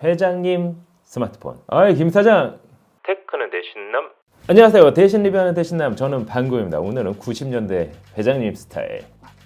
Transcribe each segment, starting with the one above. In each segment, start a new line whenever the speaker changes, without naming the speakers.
회장님 스마트폰. 어이 김 사장. 테크는 대신남. 안녕하세요. 대신 리뷰하는 대신남. 저는 방구입니다. 오늘은 90년대 회장님 스타일,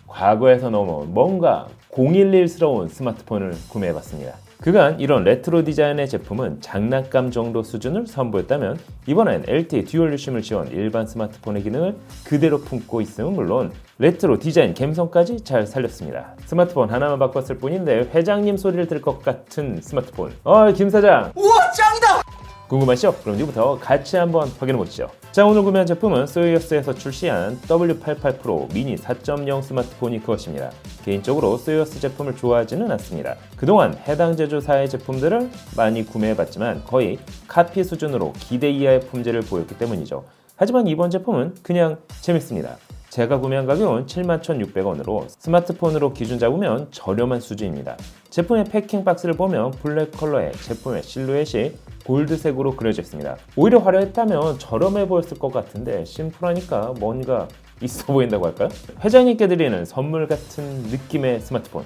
과거에서 넘어온 뭔가 011스러운 스마트폰을 구매해봤습니다. 그간 이런 레트로 디자인의 제품은 장난감 정도 수준을 선보였다면 이번엔 LTE 듀얼 유심을 지원 일반 스마트폰의 기능을 그대로 품고 있음은 물론 레트로 디자인 감성까지 잘 살렸습니다. 스마트폰 하나만 바꿨을 뿐인데 회장님 소리를 들을 것 같은 스마트폰. 김 사장.
우와 짱이다!
궁금하시죠? 그럼 이제부터 같이 한번 확인해보시죠. 자, 오늘 구매한 제품은 소유어스에서 출시한 W88 프로 미니 4.0 스마트폰이 그것입니다. 개인적으로 소유어스 제품을 좋아하지는 않습니다. 그동안 해당 제조사의 제품들을 많이 구매해봤지만 거의 카피 수준으로 기대 이하의 품질을 보였기 때문이죠. 하지만 이번 제품은 그냥 재밌습니다. 제가 구매한 가격은 71,600원으로 스마트폰으로 기준 잡으면 저렴한 수준입니다. 제품의 패킹 박스를 보면 블랙 컬러의 제품의 실루엣이 골드색으로 그려져 있습니다. 오히려 화려했다면 저렴해 보였을 것 같은데 심플하니까 뭔가 있어 보인다고 할까요? 회장님께 드리는 선물 같은 느낌의 스마트폰.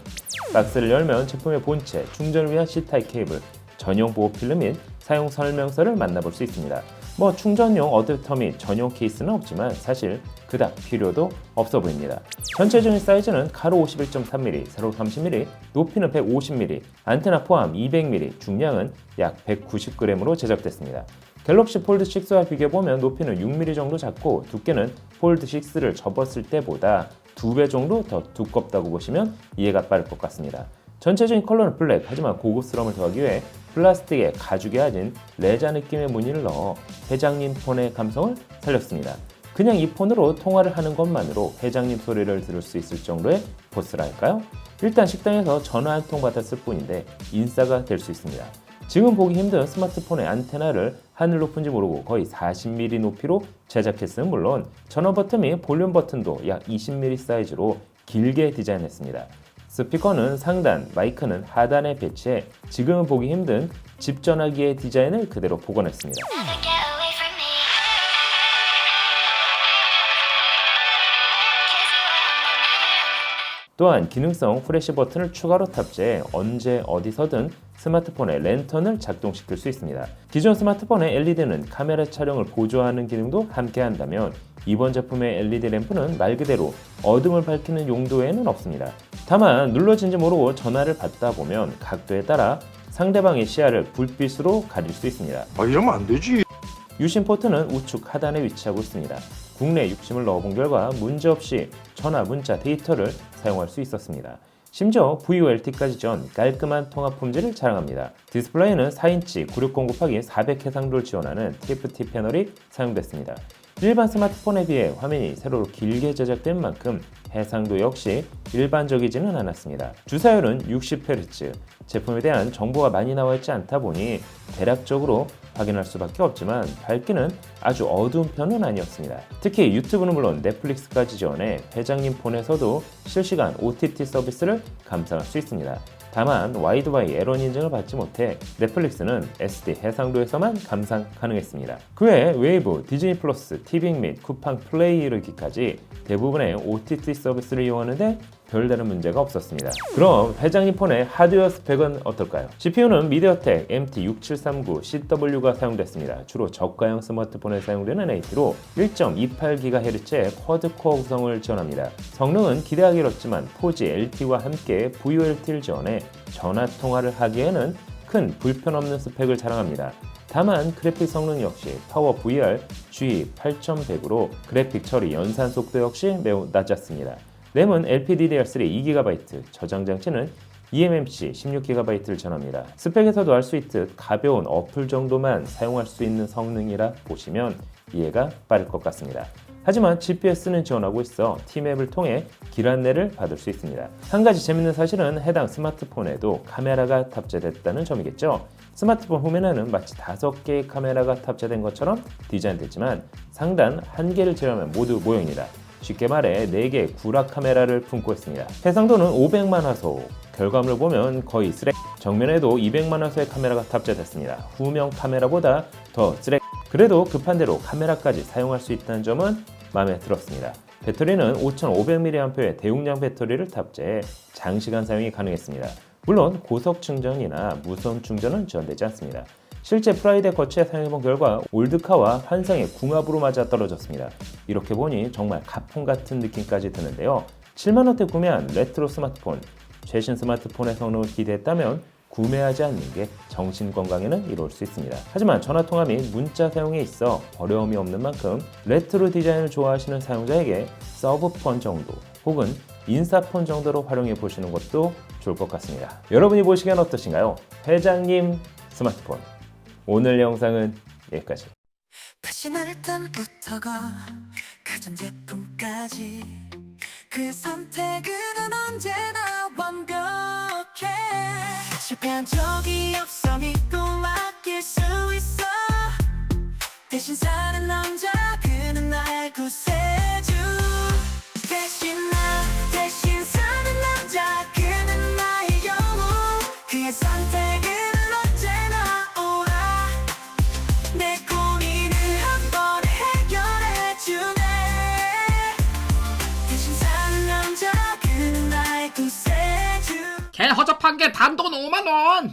박스를 열면 제품의 본체, 충전을 위한 C타입 케이블, 전용 보호 필름 및 사용 설명서를 만나볼 수 있습니다. 충전용 어댑터 및 전용 케이스는 없지만 사실 그닥 필요도 없어 보입니다. 전체적인 사이즈는 가로 51.3mm, 세로 30mm, 높이는 150mm, 안테나 포함 200mm, 중량은 약 190g으로 제작됐습니다. 갤럭시 폴드 6와 비교해보면 높이는 6mm 정도 작고 두께는 폴드 6를 접었을 때보다 2배 정도 더 두껍다고 보시면 이해가 빠를 것 같습니다. 전체적인 컬러는 블랙, 하지만 고급스러움을 더하기 위해 플라스틱에 가죽에 아진 레자 느낌의 무늬를 넣어 회장님 폰의 감성을 살렸습니다. 그냥 이 폰으로 통화를 하는 것만으로 회장님 소리를 들을 수 있을 정도의 보스라 할까요? 일단 식당에서 전화 한 통 받았을 뿐인데 인싸가 될 수 있습니다. 지금 보기 힘든 스마트폰의 안테나를 하늘 높은지 모르고 거의 40mm 높이로 제작했음은 물론 전원 버튼 및 볼륨 버튼도 약 20mm 사이즈로 길게 디자인했습니다. 스피커는 상단, 마이크는 하단에 배치해 지금은 보기 힘든 집 전화기의 디자인을 그대로 복원했습니다. 또한 기능성 프레시 버튼을 추가로 탑재해 언제 어디서든 스마트폰에 랜턴을 작동시킬 수 있습니다. 기존 스마트폰의 LED는 카메라 촬영을 보조하는 기능도 함께 한다면 이번 제품의 LED 램프는 말 그대로 어둠을 밝히는 용도에는 없습니다. 다만 눌러진지 모르고 전화를 받다 보면 각도에 따라 상대방의 시야를 불빛으로 가릴 수 있습니다.
이러면 안 되지.
유심 포트는 우측 하단에 위치하고 있습니다. 국내 유심을 넣어본 결과 문제없이 전화, 문자, 데이터를 사용할 수 있었습니다. 심지어 VoLTE까지 지원 깔끔한 통화 품질을 자랑합니다. 디스플레이는 4인치 960x400 해상도를 지원하는 TFT 패널이 사용됐습니다. 일반 스마트폰에 비해 화면이 세로로 길게 제작된 만큼 해상도 역시 일반적이지는 않았습니다. 주사율은 60Hz, 제품에 대한 정보가 많이 나와 있지 않다 보니 대략적으로 확인할 수밖에 없지만 밝기는 아주 어두운 편은 아니었습니다. 특히 유튜브는 물론 넷플릭스까지 지원해 회장님 폰에서도 실시간 OTT 서비스를 감상할 수 있습니다. 다만 와이드바이 에런 인증을 받지 못해 넷플릭스는 SD 해상도에서만 감상 가능했습니다. 그 외에 웨이브, 디즈니 플러스, 티빙 및 쿠팡 플레이 이르기까지 대부분의 OTT 서비스를 이용하는데 별다른 문제가 없었습니다. 그럼 회장님 폰의 하드웨어 스펙은 어떨까요? CPU는 미디어텍 MT6739CW가 사용됐습니다. 주로 저가형 스마트폰에 사용되는 AP로 1.28GHz의 쿼드코어 구성을 지원합니다. 성능은 기대하기 어렵지만 4G LTE와 함께 VoLTE를 지원해 전화 통화를 하기에는 큰 불편 없는 스펙을 자랑합니다. 다만 그래픽 성능 역시 파워 VR G8100으로 그래픽 처리 연산 속도 역시 매우 낮았습니다. 램은 LPDDR3 2GB, 저장 장치는 eMMC 16GB를 전합니다. 스펙에서도 알 수 있듯 가벼운 어플 정도만 사용할 수 있는 성능이라 보시면 이해가 빠를 것 같습니다. 하지만 GPS는 지원하고 있어 T맵을 통해 길 안내를 받을 수 있습니다. 한 가지 재밌는 사실은 해당 스마트폰에도 카메라가 탑재됐다는 점이겠죠. 스마트폰 후면에는 마치 5개의 카메라가 탑재된 것처럼 디자인됐지만 상단 1개를 제외하면 모두 모형입니다. 쉽게 말해 4개의 구라 카메라를 품고 있습니다. 해상도는 500만 화소, 결과물을 보면 거의 쓰레. 정면에도 200만 화소의 카메라가 탑재됐습니다. 후면 카메라보다 더 쓰레. 그래도 급한 대로 카메라까지 사용할 수 있다는 점은 마음에 들었습니다. 배터리는 5500mAh의 대용량 배터리를 탑재해 장시간 사용이 가능했습니다. 물론 고속 충전이나 무선 충전은 지원되지 않습니다. 실제 프라이드에 거치해 사용해본 결과 올드카와 환상의 궁합으로 맞아떨어졌습니다. 이렇게 보니 정말 가품 같은 느낌까지 드는데요. 7만원대 구매한 레트로 스마트폰, 최신 스마트폰의 성능을 기대했다면 구매하지 않는 게 정신건강에는 이로울 수 있습니다. 하지만 전화통화 및 문자 사용에 있어 어려움이 없는 만큼 레트로 디자인을 좋아하시는 사용자에게 서브폰 정도 혹은 인사폰 정도로 활용해 보시는 것도 좋을 것 같습니다. 여러분이 보시기엔 어떠신가요? 회장님 스마트폰. 오늘 영상은 여기까지.
패션알땀부터가 가전제품까지 그 선택은 언제나 완벽해. 실패한 적이 없어 믿고 맡길 수 있어. 대신 사는 남자 그는 나의 구세주. 대신 사는 남자 그는 나의 영웅. 그의 선택은 언제나 옳아. 내 고민을 한 번에 해결해주네. 대신 사는 남자 그는 나의 구세주.
개 허접한 게 단돈 5만원.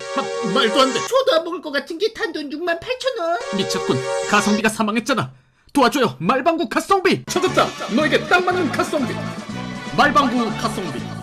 말도 안 돼. 줘도 안 먹을 것 같은 게 단돈 68,000원. 미쳤군. 가성비가 사망했잖아. 도와줘요. 말방구 가성비. 찾았다. 너에게 딱 맞는 가성비. 말방구 가성비.